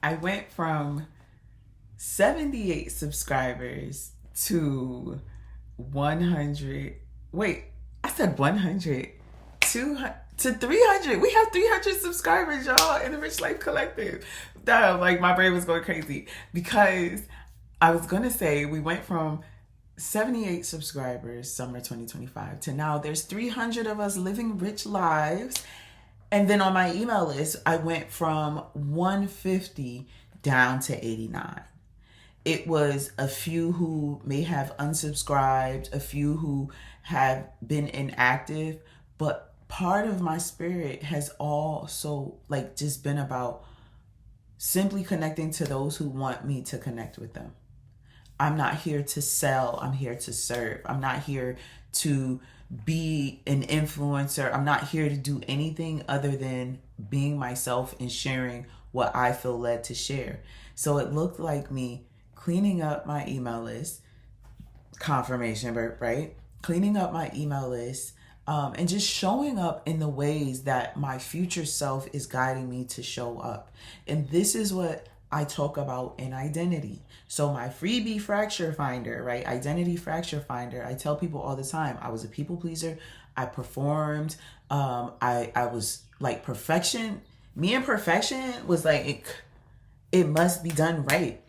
I went from 78 subscribers to 100. Wait, I said 100. 200 to 300. We have 300 subscribers, y'all, in the Rich Life Collective. Like, my brain was going crazy because I was going to say we went from 78 subscribers summer 2025 to now there's 300 of us living rich lives. And then on my email list, I went from 150 down to 89. It was a few who may have unsubscribed, a few who have been inactive, but part of my spirit has also just been about simply connecting to those who want me to connect with them. I'm not here to sell, I'm here to serve. I'm not here to be an influencer. I'm not here to do anything other than being myself and sharing what I feel led to share. So it looked like me cleaning up my email list, confirmation, right? Cleaning up my email list, and just showing up in the ways that my future self is guiding me to show up. And this is what I talk about in identity. So my freebie fracture finder, right? Identity fracture finder. I tell people all the time, I was a people pleaser. I performed. I was like perfection. Me and perfection was like, it must be done right.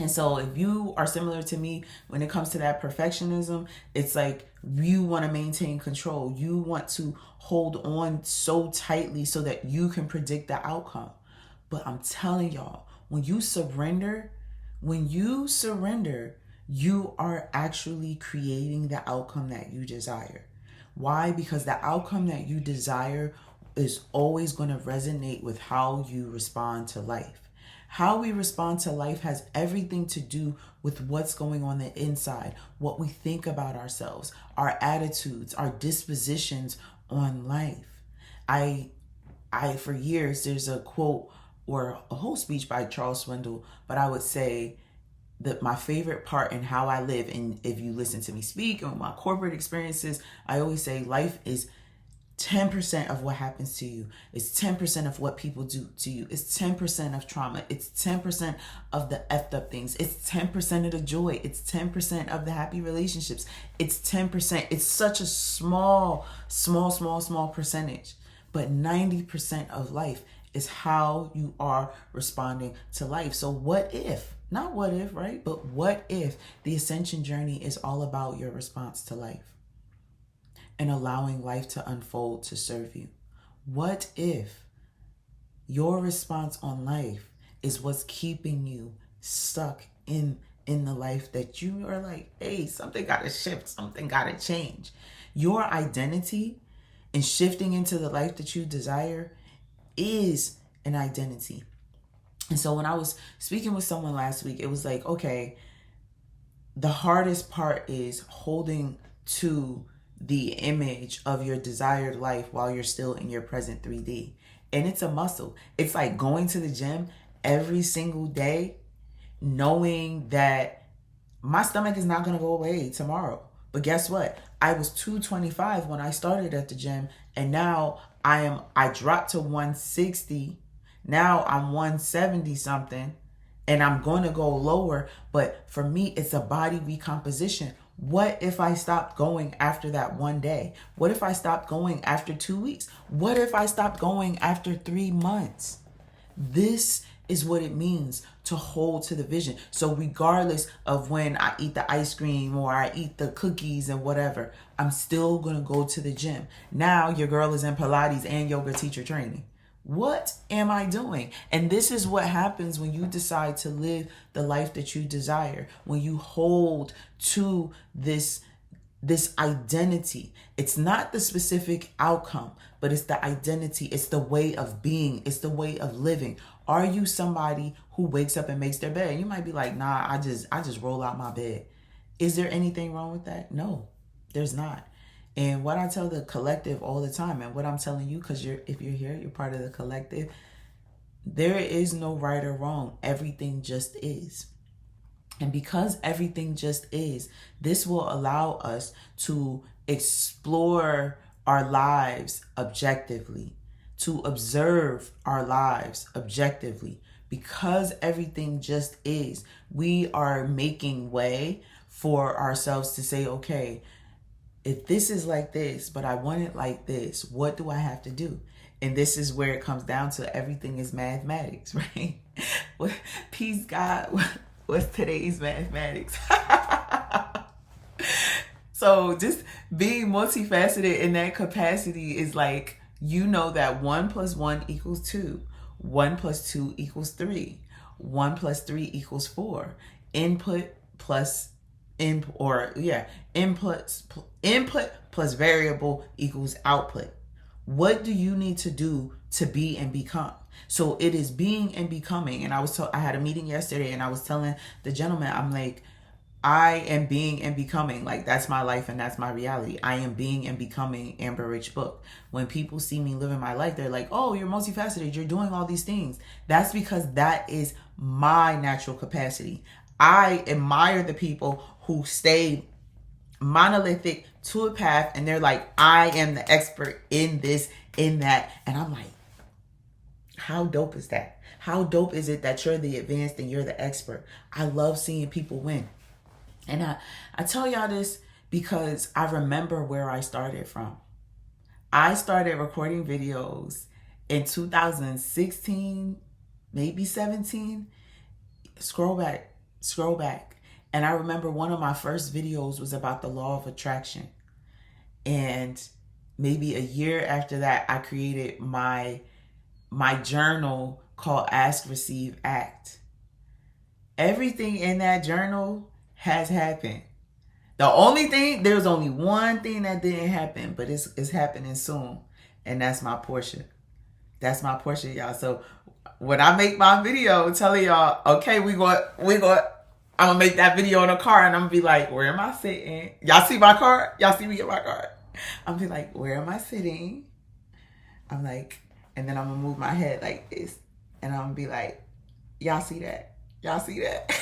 And so if you are similar to me when it comes to that perfectionism, it's like you want to maintain control. You want to hold on so tightly so that you can predict the outcome. But I'm telling y'all, when you surrender, you are actually creating the outcome that you desire. Why? Because the outcome that you desire is always going to resonate with how you respond to life. How we respond to life has everything to do with what's going on the inside, what we think about ourselves, our attitudes, our dispositions on life. I for years, there's a quote or a whole speech by Charles Swindoll, but I would say that my favorite part in how I live, and if you listen to me speak and my corporate experiences, I always say life is 10% of what happens to you. It's 10% of what people do to you. It's 10% of trauma. It's 10% of the effed up things. It's 10% of the joy. It's 10% of the happy relationships. It's 10%. It's such a small percentage. But 90% of life is how you are responding to life. So what if, not what if, right? But what if the ascension journey is all about your response to life and allowing life to unfold to serve you? What if your response on life is what's keeping you stuck in the life that you are like, hey, something got to shift, something got to change. Your identity and shifting into the life that you desire is an identity. And so when I was speaking with someone last week, it was like, okay, the hardest part is holding to the image of your desired life while you're still in your present 3D. And it's a muscle. It's like going to the gym every single day, knowing that my stomach is not going to go away tomorrow. But guess what? I was 225 when I started at the gym, and now I dropped to 160. Now I'm 170 something, and I'm going to go lower. But for me, it's a body recomposition. What if I stopped going after that one day? What if I stopped going after 2 weeks? What if I stopped going after 3 months? This is what it means to hold to the vision. So regardless of when I eat the ice cream or I eat the cookies and whatever, I'm still going to go to the gym. Now your girl is in Pilates and yoga teacher training. What am I doing? And this is what happens when you decide to live the life that you desire. When you hold to this identity. It's not the specific outcome, but it's the identity. It's the way of being. It's the way of living. Are you somebody who wakes up and makes their bed? You might be like, nah, I just roll out my bed. Is there anything wrong with that? No, there's not. And what I tell the collective all the time, and what I'm telling you, because if you're here, you're part of the collective, there is no right or wrong. Everything just is. And because everything just is, this will allow us to explore our lives objectively, to observe our lives objectively, because everything just is, we are making way for ourselves to say, okay, if this is like this, but I want it like this, what do I have to do? And this is where it comes down to everything is mathematics, right? Peace, God. What's today's mathematics? So just being multifaceted in that capacity is like, you know that 1 + 1 = 2. 1 + 2 = 3. 1 + 3 = 4. Input plus input plus variable equals output. What do you need to do to be and become? So it is being and becoming. And I had a meeting yesterday, and I was telling the gentleman, I'm like, I am being and becoming. Like, that's my life and that's my reality. I am being and becoming Amber Rich Book. When people see me living my life, they're like, oh, you're multifaceted, you're doing all these things. That's because that is my natural capacity. I admire the people who stay monolithic to a path, and they're like, I am the expert in this, in that. And I'm like, how dope is that? How dope is it that you're the advanced and you're the expert? I love seeing people win. And I tell y'all this because I remember where I started from. I started recording videos in 2016, maybe 17. Scroll back. And I remember one of my first videos was about the law of attraction. And maybe a year after that, I created my journal called Ask, Receive, Act. Everything in that journal has happened. There's only one thing that didn't happen, but it's happening soon. And that's my portion. That's my portion, y'all. So when I make my video telling y'all, okay, I'm gonna make that video in a car, and I'm gonna be like, where am I sitting? Y'all see my car? Y'all see me in my car? I'm gonna be like, where am I sitting? I'm like, and then I'm gonna move my head like this, and I'm gonna be like, y'all see that? Y'all see that?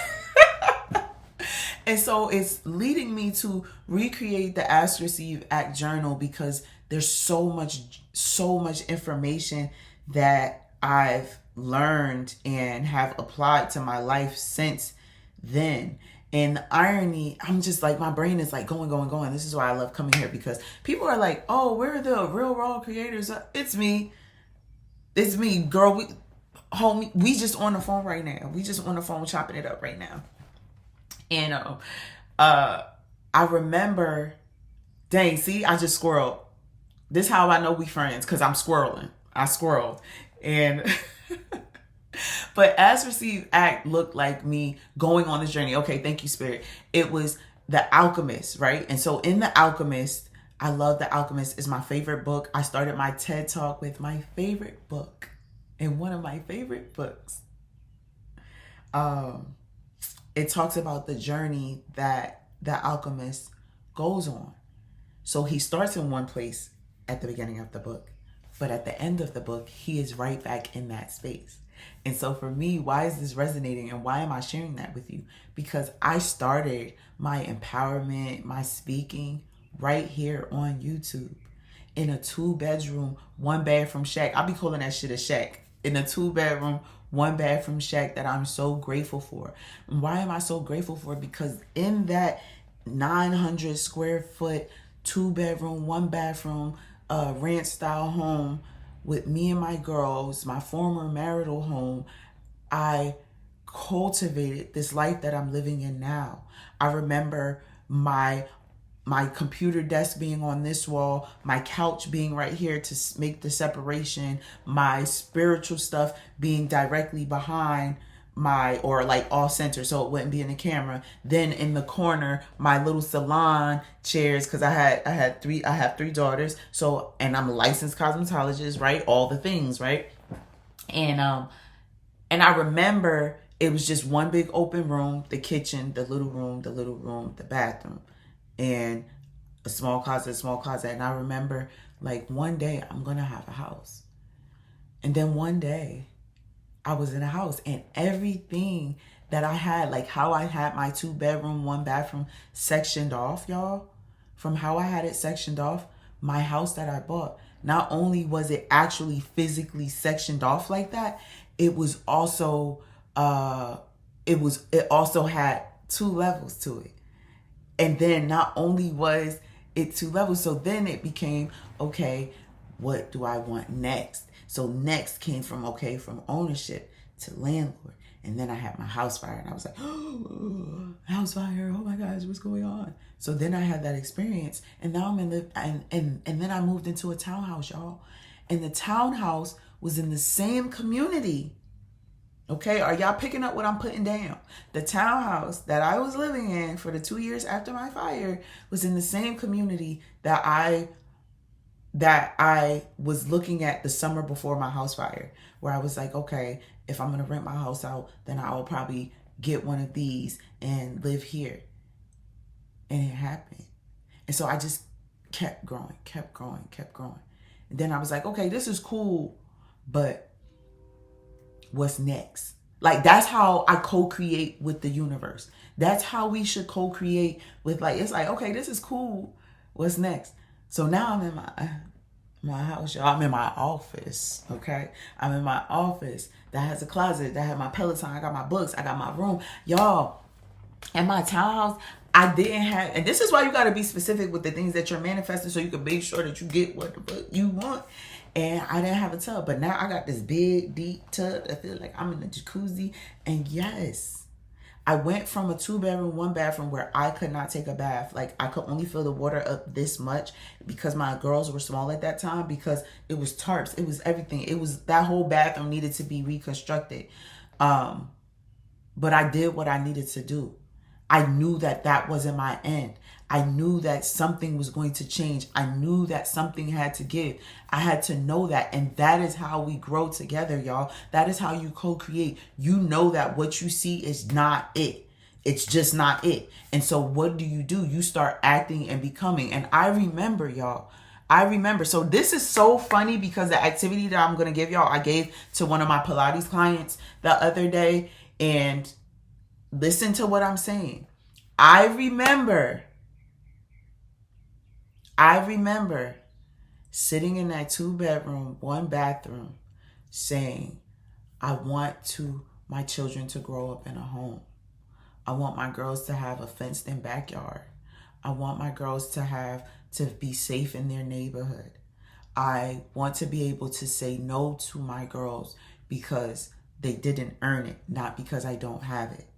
And so it's leading me to recreate the Ask, Receive, Act journal, because there's so much information that I've learned and have applied to my life since then. And the irony, I'm just like, my brain is like going. This is why I love coming here, because people are like, oh, we're the real raw creators. It's me, girl. We just on the phone right now. We just on the phone chopping it up right now. And I remember, dang, see, I just squirreled. This is how I know we friends, because I'm squirreling. I squirreled. And but Ask, Receive, Act looked like me going on this journey. Okay, thank you, Spirit. It was The Alchemist, right? And so in The Alchemist, I love The Alchemist. It's my favorite book. I started my TED Talk with my favorite book, and one of my favorite books. It talks about the journey that the alchemist goes on. So he starts in one place at the beginning of the book, but at the end of the book, he is right back in that space. And so for me, why is this resonating, and why am I sharing that with you? Because I started my empowerment, my speaking right here on YouTube in a 2-bedroom, 1-bathroom shack. I'll be calling that shit a shack. In a 2-bedroom, 1-bathroom shack that I'm so grateful for. And why am I so grateful for? Because in that 900 square foot, 2-bedroom, 1-bathroom, ranch style home with me and my girls, my former marital home, I cultivated this life that I'm living in now. I remember my computer desk being on this wall, my couch being right here to make the separation, my spiritual stuff being directly behind or like off center so it wouldn't be in the camera. Then in the corner, my little salon chairs, because I have 3 daughters. So, and I'm a licensed cosmetologist, right? All the things, right? And I remember it was just one big open room, the kitchen, the little room, the bathroom, and a small closet. And I remember, like, one day I'm going to have a house. And then one day I was in a house, and everything that I had, like how I had my 2-bedroom, 1-bathroom sectioned off, y'all, from how I had it sectioned off, my house that I bought, not only was it actually physically sectioned off like that, it was also it also had 2 levels to it. And then not only was it 2 levels, so then it became, okay, what do I want next? So next came from, okay, from ownership to landlord. And then I had my house fire, and I was like, oh, house fire, oh my gosh, what's going on? So then I had that experience, and now I'm in the, and then I moved into a townhouse, y'all. And the townhouse was in the same community. Okay, are y'all picking up what I'm putting down? The townhouse that I was living in for the 2 years after my fire was in the same community that I was looking at the summer before my house fire, where I was like, okay, if I'm gonna rent my house out, then I'll probably get one of these and live here. And it happened. And so I just kept growing. And then I was like, okay, this is cool, but what's next? Like, that's how I co-create with the universe. That's how we should co-create with, like, it's like, okay, this is cool. What's next? So now I'm in my house, y'all. I'm in my office, okay? I'm in my office that has a closet, that has my Peloton, I got my books, I got my room. Y'all, in my townhouse, I didn't have, and this is why you got to be specific with the things that you're manifesting so you can make sure that you get what the fuck you want. And I didn't have a tub, but now I got this big, deep tub. I feel like I'm in a jacuzzi. And yes, I went from a 2-bedroom, 1-bathroom where I could not take a bath. Like, I could only fill the water up this much because my girls were small at that time, because it was tarps. It was everything. It was, that whole bathroom needed to be reconstructed. But I did what I needed to do. I knew that that wasn't my end. I knew that something was going to change. I knew that something had to give. I had to know that. And that is how we grow together, y'all. That is how you co-create. You know that what you see is not it. It's just not it. And so what do? You start acting and becoming. And I remember, y'all. So this is so funny because the activity that I'm going to give y'all, I gave to one of my Pilates clients the other day. And listen to what I'm saying. I remember sitting in that 2-bedroom, 1-bathroom saying, I want my children to grow up in a home. I want my girls to have a fenced in backyard. I want my girls to be safe in their neighborhood. I want to be able to say no to my girls because they didn't earn it, not because I don't have it.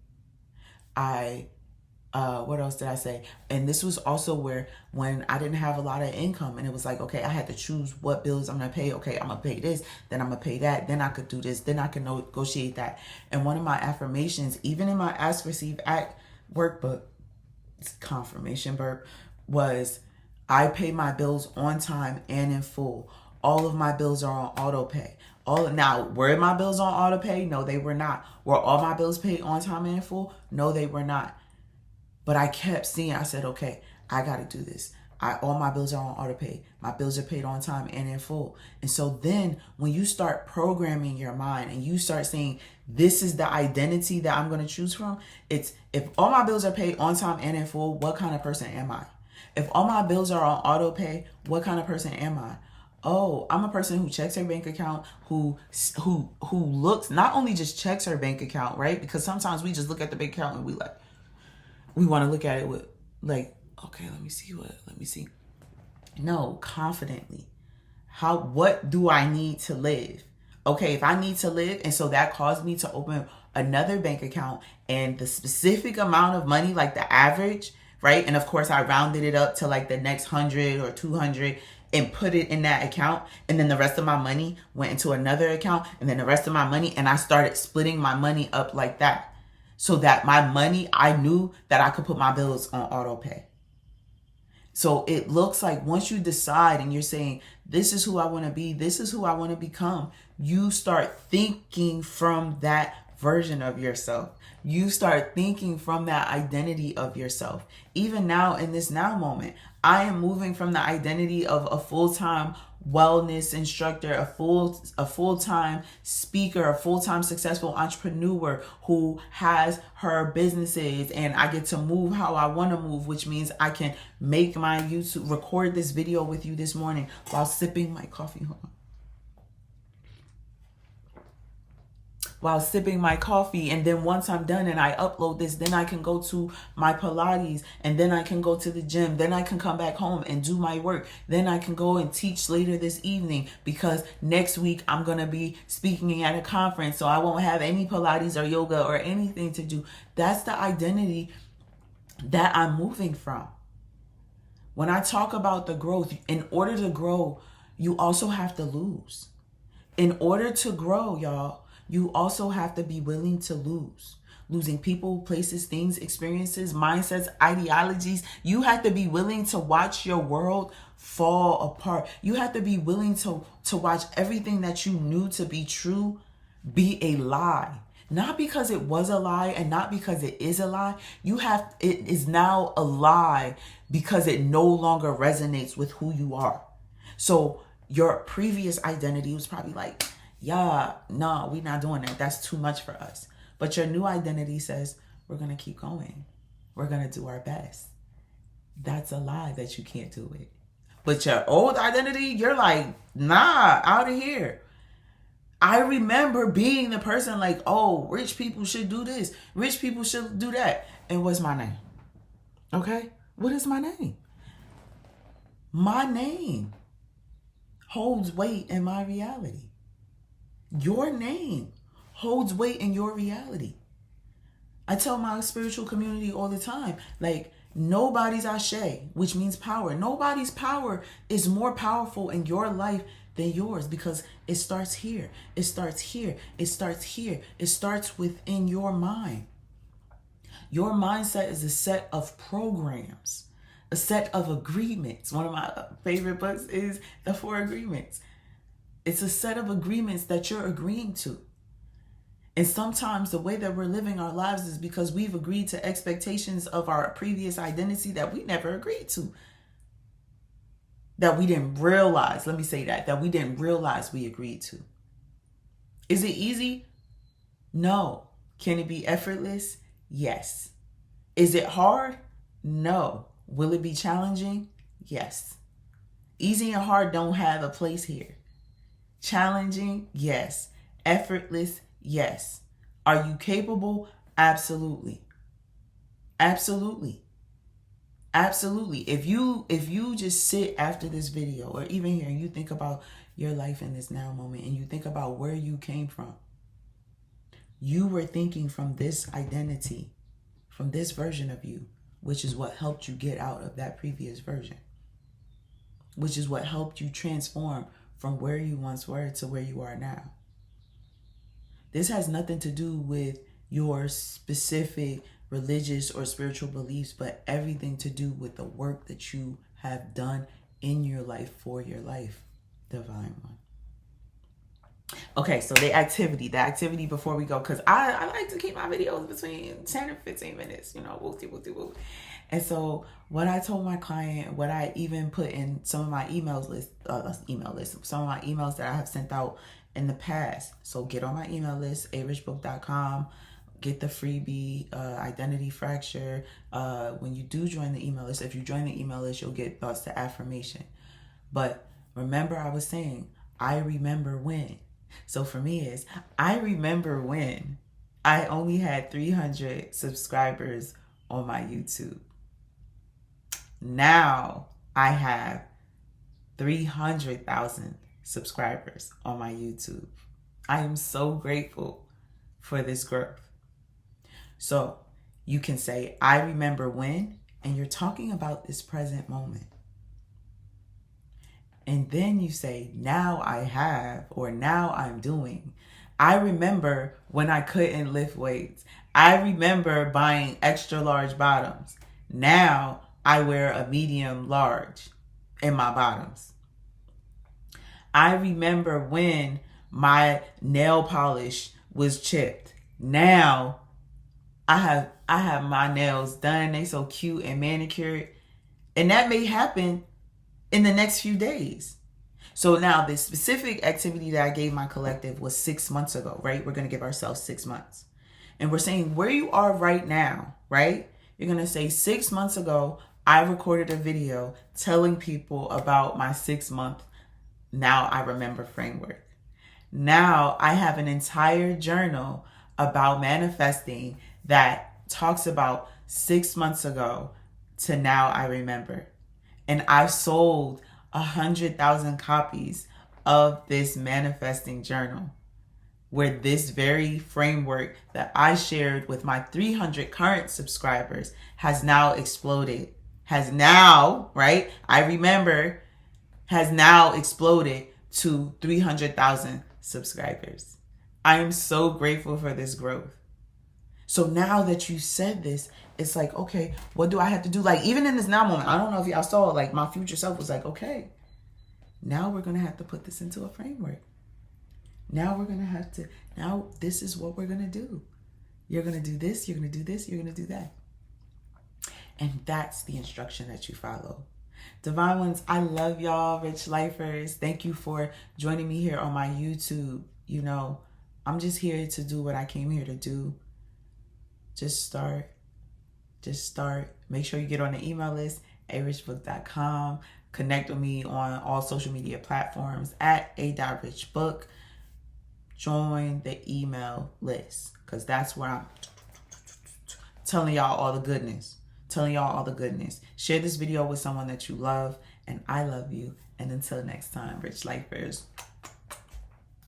What else did I say? And this was also where, when I didn't have a lot of income, and it was like, okay, I had to choose what bills I'm going to pay. Okay, I'm going to pay this, then I'm going to pay that, then I could do this, then I can negotiate that. And one of my affirmations, even in my Ask, Receive, Act workbook, confirmation burp, was I pay my bills on time and in full. All of my bills are on auto pay. Now, were my bills on auto pay? No, they were not. Were all my bills paid on time and in full? No, they were not. But I kept seeing, I said, okay, I got to do this. All my bills are on auto pay. My bills are paid on time and in full. And so then when you start programming your mind and you start saying, this is the identity that I'm going to choose from, it's, if all my bills are paid on time and in full, what kind of person am I? If all my bills are on auto pay, what kind of person am I? Oh, I'm a person who checks her bank account, who looks, not only just checks her bank account, right? Because sometimes we just look at the bank account and we want to look at it with like, okay, let me see. No, confidently. What do I need to live? Okay, if I need to live, and so that caused me to open another bank account, and the specific amount of money, like the average, right? And of course I rounded it up to like the next 100 or 200 and put it in that account. And then the rest of my money went into another account, and then the rest of my money, and I started splitting my money up like that. So that my money, I knew that I could put my bills on auto pay. So it looks like once you decide and you're saying, this is who I want to be, this is who I want to become, you start thinking from that version of yourself. You start thinking from that identity of yourself. Even now, in this now moment, I am moving from the identity of a full-time wellness instructor, a full-time speaker, a full-time successful entrepreneur who has her businesses, and I get to move how I want to move, which means I can make my YouTube, record this video with you this morning while sipping my coffee. Hold on. while sipping my coffee. And then once I'm done and I upload this, then I can go to my Pilates, and then I can go to the gym. Then I can come back home and do my work. Then I can go and teach later this evening, because next week I'm going to be speaking at a conference. So I won't have any Pilates or yoga or anything to do. That's the identity that I'm moving from. When I talk about the growth, in order to grow, you also have to lose. In order to grow, y'all, you also have to be willing to lose. Losing people, places, things, experiences, mindsets, ideologies. You have to be willing to watch your world fall apart. You have to be willing to watch everything that you knew to be true be a lie. Not because it was a lie and not because it is a lie. It is now a lie because it no longer resonates with who you are. So your previous identity was probably like, yeah, no, we're not doing that. That's too much for us. But your new identity says, we're going to keep going. We're going to do our best. That's a lie that you can't do it. But your old identity, you're like, nah, out of here. I remember being the person like, oh, rich people should do this. Rich people should do that. And what's my name? Okay? What is my name? My name holds weight in my reality. Your name holds weight in your reality. I tell my spiritual community all the time, like, nobody's ashe, which means power. Nobody's power is more powerful in your life than yours, because it starts here. It starts here. It starts here. It starts within your mind. Your mindset is a set of programs, a set of agreements. One of my favorite books is The 4 Agreements. It's a set of agreements that you're agreeing to. And sometimes the way that we're living our lives is because we've agreed to expectations of our previous identity that we never agreed to. That we didn't realize, let me say that we didn't realize we agreed to. Is it easy? No. Can it be effortless? Yes. Is it hard? No. Will it be challenging? Yes. Easy and hard don't have a place here. Challenging? Yes. Effortless? Yes. Are you capable? Absolutely. Absolutely. Absolutely. If you just sit after this video or even here and you think about your life in this now moment and you think about where you came from, you were thinking from this identity, from this version of you, which is what helped you get out of that previous version, which is what helped you transform from where you once were to where you are now. This has nothing to do with your specific religious or spiritual beliefs, but everything to do with the work that you have done in your life for your life, Divine One. Okay, so the activity before we go, because I like to keep my videos between 10 and 15 minutes, whoop. And so what I told my client, what I even put in some of my some of my emails that I have sent out in the past. So get on my email list, arichbook.com. Get the freebie, Identity Fracture. When you do join the email list, if you join the email list, you'll get thoughts to affirmation. But remember, I was saying, I remember when. So for me is, I remember when I only had 300 subscribers on my YouTube. Now I have 300,000 subscribers on my YouTube. I am so grateful for this growth. So you can say, I remember when, and you're talking about this present moment. And then you say, now I have, or now I'm doing. I remember when I couldn't lift weights. I remember buying extra large bottoms. Now I wear a medium large in my bottoms. I remember when my nail polish was chipped. Now I have my nails done. They so cute and manicured. And that may happen in the next few days. So now the specific activity that I gave my collective was 6 months ago, right? We're going to give ourselves 6 months. And we're saying where you are right now, right? You're going to say 6 months ago, I recorded a video telling people about my 6 month now I remember framework. Now I have an entire journal about manifesting that talks about 6 months ago to now I remember. And I've sold 100,000 copies of this manifesting journal, where this very framework that I shared with my 300 current subscribers has now exploded. Has now, right? I remember, has now exploded to 300,000 subscribers. I am so grateful for this growth. So now that you said this, it's like, okay, what do I have to do? Like, even in this now moment, I don't know if y'all saw, like, my future self was like, okay, now we're going to have to put this into a framework. Now we're going to have to, now this is what we're going to do. You're going to do this, you're going to do this, you're going to do that. And that's the instruction that you follow. Divine ones, I love y'all, rich lifers. Thank you for joining me here on my YouTube. You know, I'm just here to do what I came here to do. Just start. Make sure you get on the email list, arichbook.com. Connect with me on all social media platforms at a.richbook. Join the email list, because that's where I'm telling y'all all the goodness. Share this video with someone that you love, and I love you. And until next time, rich lifers.